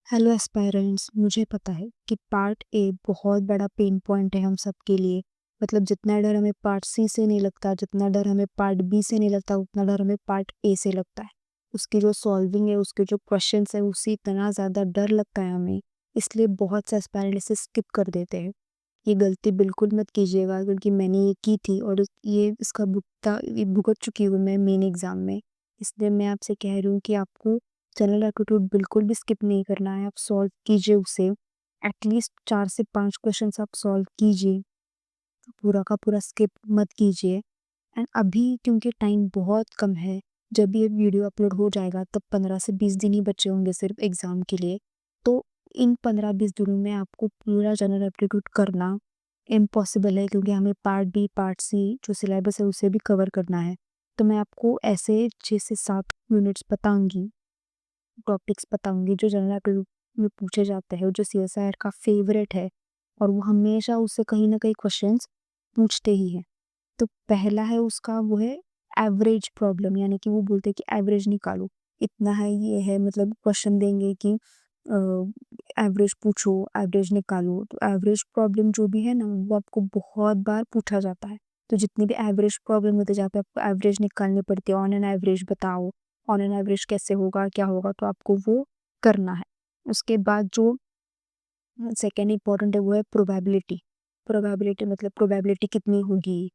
Hello aspirants, मुझे पता है कि पार्ट ए बहुत बड़ा पेन पॉइंट है हम सब के लिए। मतलब जितना डर हमें पार्ट सी से नहीं लगता, जितना डर हमें पार्ट बी से नहीं लगता, उतना डर हमें पार्ट ए से लगता है। उसकी जो सॉल्विंग है, उसके जो क्वेश्चंस है, उससे इतना ज़्यादा डर लगता है हमें, इसलिए बहुत से एस्पायरेंट इसे स्किप कर देते हैं। ये गलती बिल्कुल मत कीजिएगा, क्योंकि मैंने ये की थी और ये इसका ये भुगत चुकी हूँ मैं मेन एग्ज़ाम में। इसलिए मैं आपसे कह रही हूँ कि आपको जनरल एप्टीट्यूड बिल्कुल भी स्किप नहीं करना है, आप सॉल्व कीजिए उसे। एटलीस्ट 4 से 5 क्वेश्चंस आप सॉल्व कीजिए, पूरा का पूरा स्किप मत कीजिए। एंड अभी क्योंकि टाइम बहुत कम है, जब ये वीडियो अपलोड हो जाएगा तब 15 से 20 दिन ही बचे होंगे सिर्फ एग्ज़ाम के लिए। तो इन 15-20 दिनों में आपको पूरा जनरल एप्टीट्यूड करना इम्पॉसिबल है, क्योंकि हमें पार्ट बी, पार्ट सी जो सिलेबस है उसे भी कवर करना है। तो मैं आपको ऐसे 6 से 7 यूनिट्स बताऊँगी, टॉपिक्स बताऊँगी जो जनरल एप्टीट्यूड में पूछे जाते हैं, जो सीएसआईआर का फ़ेवरेट है और वो हमेशा उससे कहीं न कहीं क्वेश्चंस पूछते ही हैं। तो पहला है उसका, वो है एवरेज प्रॉब्लम, यानी कि वो बोलते हैं कि एवरेज निकालो। इतना है, ये है, मतलब क्वेश्चन देंगे कि एवरेज पूछो, एवरेज निकालो। तो एवरेज प्रॉब्लम जो भी है ना, वो आपको बहुत बार पूछा जाता है। तो जितनी भी एवरेज प्रॉब्लम होती है जहाँ पे आपको एवरेज निकालनी पड़ती है, ऑन एन एवरेज बताओ, ऑन एन एवरेज कैसे होगा, क्या होगा, तो आपको वो करना है। उसके बाद जो सेकंड इम्पोर्टेंट है वो है प्रोबेबिलिटी। प्रोबेबिलिटी मतलब प्रोबेबिलिटी कितनी होगी,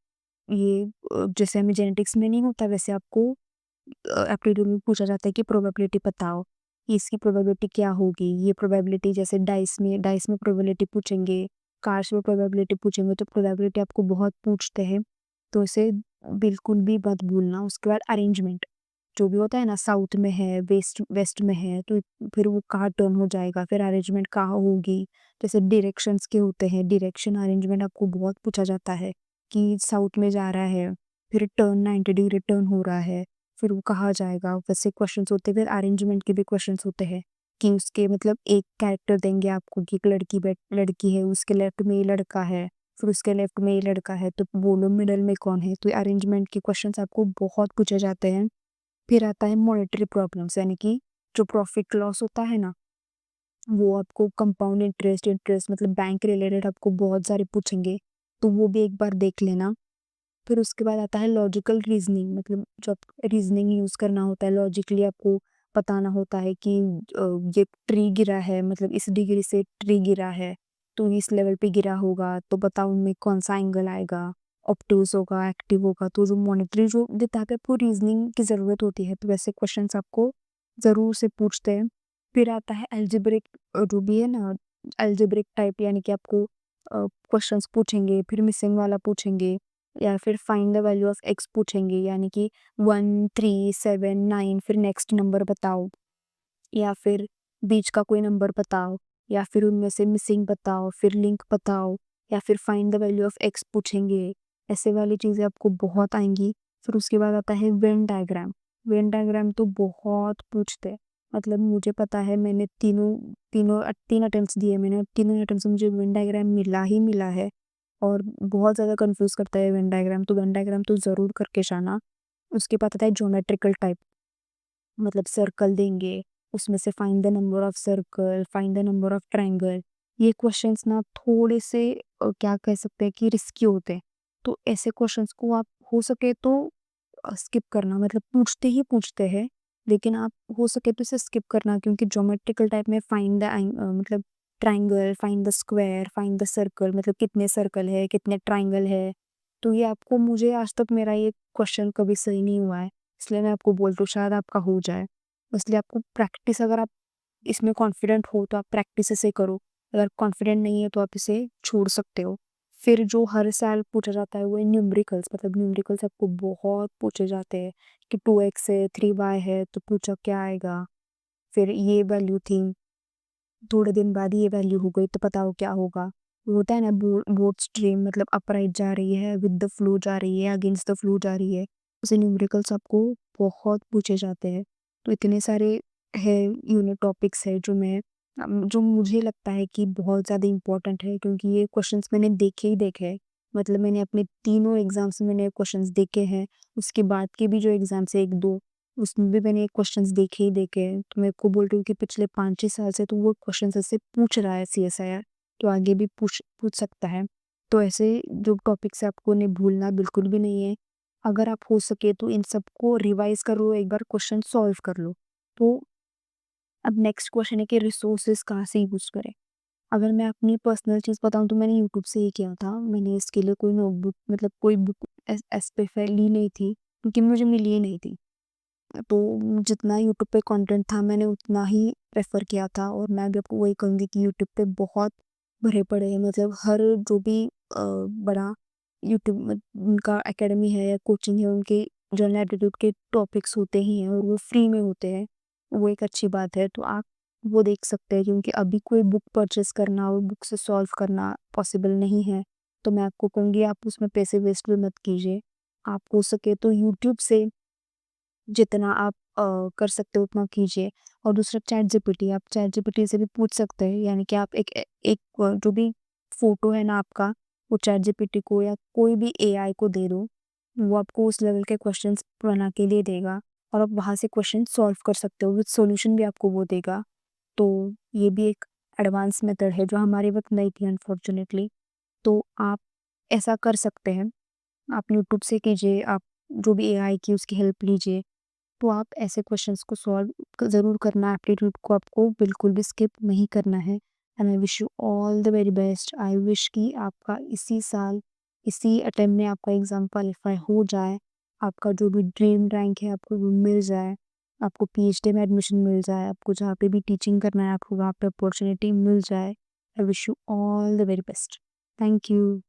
ये जैसे हमें जेनेटिक्स में नहीं होता वैसे आपको एप्टीट्यूड में पूछा जाता है कि प्रोबेबिलिटी बताओ, कि इसकी प्रोबेबिलिटी क्या होगी। ये प्रोबेबिलिटी जैसे डाइस में प्रोबेबिलिटी पूछेंगे, कार्स में प्रोबेबिलिटी पूछेंगे, तो प्रोबेबिलिटी आपको बहुत पूछते हैं, तो इसे बिल्कुल भी मत भूलना। उसके बाद अरेंजमेंट जो भी होता है ना, साउथ में है, वेस्ट वेस्ट में है, तो फिर वो कहाँ टर्न हो जाएगा, फिर अरेंजमेंट कहाँ होगी। जैसे डायरेक्शंस के होते हैं, डायरेक्शन अरेंजमेंट आपको बहुत पूछा जाता है कि साउथ में जा रहा है, फिर टर्न 90 डिग्री टर्न हो रहा है, फिर वो कहाँ जाएगा, वैसे क्वेश्चंस होते हैं। फिर अरेंजमेंट के भी क्वेश्चंस होते हैं कि उसके मतलब एक कैरेक्टर देंगे आपको कि एक लड़की है, उसके लेफ्ट में ये लड़का है, फिर उसके लेफ्ट में ये लड़का है, तो बोलो मिडल में कौन है। तो अरेंजमेंट के क्वेश्चंस आपको बहुत पूछे जाते हैं। फिर आता है मॉनेटरी प्रॉब्लम्स, यानी कि जो प्रॉफिट लॉस होता है ना, वो आपको कंपाउंड इंटरेस्ट इंटरेस्ट मतलब बैंक रिलेटेड आपको बहुत सारे पूछेंगे, तो वो भी एक बार देख लेना। फिर उसके बाद आता है लॉजिकल रीजनिंग, मतलब जब रीजनिंग यूज़ करना होता है, लॉजिकली आपको बताना होता है कि ये ट्री गिरा है, मतलब इस डिग्री से ट्री गिरा है, तो इस लेवल पे गिरा होगा, तो बताओ उनमें कौन सा एंगल आएगा, ऑब्टूज होगा, एक्टिव होगा। तो जो मॉनेटरी जो जहाँ पे आपको रीजनिंग की ज़रूरत होती है, तो वैसे क्वेश्चंस आपको ज़रूर से पूछते हैं। फिर आता है अलजेब्रिक, जो भी है ना, अलजेब्रिक टाइप, यानी कि आपको क्वेश्चंस पूछेंगे, फिर मिसिंग वाला पूछेंगे, या फिर find the value of x पूछेंगे, यानी कि 1 3 7 9, फिर नेक्स्ट नंबर बताओ, या फिर बीच का कोई नंबर बताओ, या फिर उनमें से मिसिंग बताओ, फिर लिंक बताओ, या फिर find the value of x पूछेंगे। ऐसे वाली चीज़ें आपको बहुत आएंगी। फिर उसके बाद आता है वेन डायग्राम। वेन डायग्राम तो बहुत पूछते हैं, मतलब मुझे पता है, मैंने तीनों तीनों 3 अटेम्प्ट्स दिए मैंने, और तीनों अटेम्प्ट्स में मुझे वेन डायग्राम मिला ही मिला है, और बहुत ज़्यादा कंफ्यूज करता है वेन डायग्राम। तो वेन डायग्राम तो ज़रूर करके जाना। उसके बाद आता है ज्योमेट्रिकल टाइप, मतलब सर्कल देंगे, उसमें से find the number of circle, find the number of triangle. ये क्वेश्चंस ना थोड़े से क्या कह सकते हैं कि रिस्की होते हैं, तो ऐसे क्वेश्चंस को आप हो सके तो स्किप करना, मतलब पूछते ही पूछते हैं, लेकिन आप हो सके तो इसे स्किप करना, क्योंकि ज्योमेट्रिकल टाइप में फाइंड द मतलब triangle, find the square, find the circle, मतलब कितने सर्कल है, कितने ट्रायंगल है। तो ये आपको, मुझे आज तक मेरा ये क्वेश्चन कभी सही नहीं हुआ है, इसलिए मैं आपको बोलती हूँ शायद आपका हो जाए। इसलिए आपको प्रैक्टिस, अगर आप इसमें कॉन्फिडेंट हो तो आप प्रैक्टिस इसे करो, अगर कॉन्फिडेंट नहीं है तो आप इसे छोड़ सकते हो। फिर जो हर साल पूछा जाता है वो है न्यूमेरिकल्स, मतलब न्यूमेरिकल्स आपको बहुत पूछे जाते हैं कि 2x है, 3y है, तो पूछा क्या आएगा, फिर ये वैल्यू थी, थोड़े दिन बाद ये वैल्यू हो गई, तो बताओ क्या होगा। वो होता है ना, बोट स्ट्रीम, मतलब अपराइट जा रही है, विद द फ्लो जा रही है, अगेंस्ट द फ्लो जा रही है, उसे न्यूमेरिकल्स आपको बहुत पूछे जाते हैं। तो इतने सारे है यूनिट टॉपिक्स है जो मैं जो मुझे लगता है कि बहुत ज़्यादा इम्पोर्टेंट है, क्योंकि ये क्वेश्चंस मैंने देखे ही देखे हैं। मतलब मैंने अपने तीनों एग्जाम्स में मैंने क्वेश्चंस देखे हैं, उसके बाद के भी जो एग्जाम्स है 1 2, उसमें भी मैंने क्वेश्चंस देखे ही देखे हैं। तो मैं आपको बोल रही हूँ कि पिछले 5-6 साल से तो वो क्वेश्चंस ऐसे पूछ रहा है सीएसआईआर, तो आगे भी पूछ पूछ सकता है। तो ऐसे जो टॉपिक्स है आपको उन्हें भूलना बिल्कुल भी नहीं है। अगर आप हो सके तो इन सबको रिवाइज़ कर लो, एक बार क्वेश्चन सॉल्व कर लो। तो अब नेक्स्ट क्वेश्चन है कि रिसोर्सेज़ कहाँ से यूज़ करें? अगर मैं अपनी पर्सनल चीज़ बताऊँ तो मैंने यूट्यूब से ही किया था। मैंने इसके लिए कोई नोटबुक मतलब कोई बुक स्पेसिफ़ाई ली नहीं थी, क्योंकि मुझे मिली ही नहीं थी। तो जितना यूट्यूब पे कंटेंट था मैंने उतना ही प्रेफ़र किया था, और मैं भी आपको वही कहूँगी कि यूट्यूब पे बहुत भरे पड़े हैं, मतलब हर जो भी बड़ा यूट्यूब उनका एकेडमी है या कोचिंग है, उनके जनरल एप्टीट्यूड के टॉपिक्स होते ही हैं और वो फ्री में होते हैं। वो एक अच्छी बात है, तो आप वो देख सकते हैं, क्योंकि अभी कोई बुक परचेज़ करना और बुक से सॉल्व करना पॉसिबल नहीं है। तो मैं आपको कहूँगी आप उसमें पैसे वेस्ट भी मत कीजिए। आप हो सके तो यूट्यूब से जितना आप कर सकते हो उतना कीजिए। और दूसरा आप चैट जीपीटी से भी पूछ सकते हैं, यानी कि आप जो भी फ़ोटो है ना आपका, वो चैट जीपीटी को या कोई भी एआई को दे दो, वो आपको उस लेवल के क्वेश्चंस बना के दे देगा, और आप वहाँ से क्वेश्चन सॉल्व कर सकते हो, विद सॉल्यूशन भी आपको वो देगा। तो ये भी एक एडवांस मेथड है जो हमारे वक़्त नहीं थी अनफॉर्च्यूनेटली। तो आप ऐसा कर सकते हैं। आप यूट्यूब से कीजिए, आप जो भी एआई की उसकी हेल्प लीजिए। तो आप ऐसे क्वेश्चंस को सॉल्व ज़रूर करना, एप्टीट्यूड को आपको बिल्कुल भी स्किप नहीं करना है। And I wish you all the very best. I wish कि आपका इसी साल, इसी अटेम्प्ट में आपका एग्ज़ाम क्वालिफ़ाई हो जाए, आपका जो भी ड्रीम रैंक है आपको वो मिल जाए, आपको पीएचडी में एडमिशन मिल जाए, आपको जहाँ पे भी टीचिंग करना है आपको वहाँ पे अपॉर्च्युनिटी मिल जाए। I wish you all the very best. Thank you.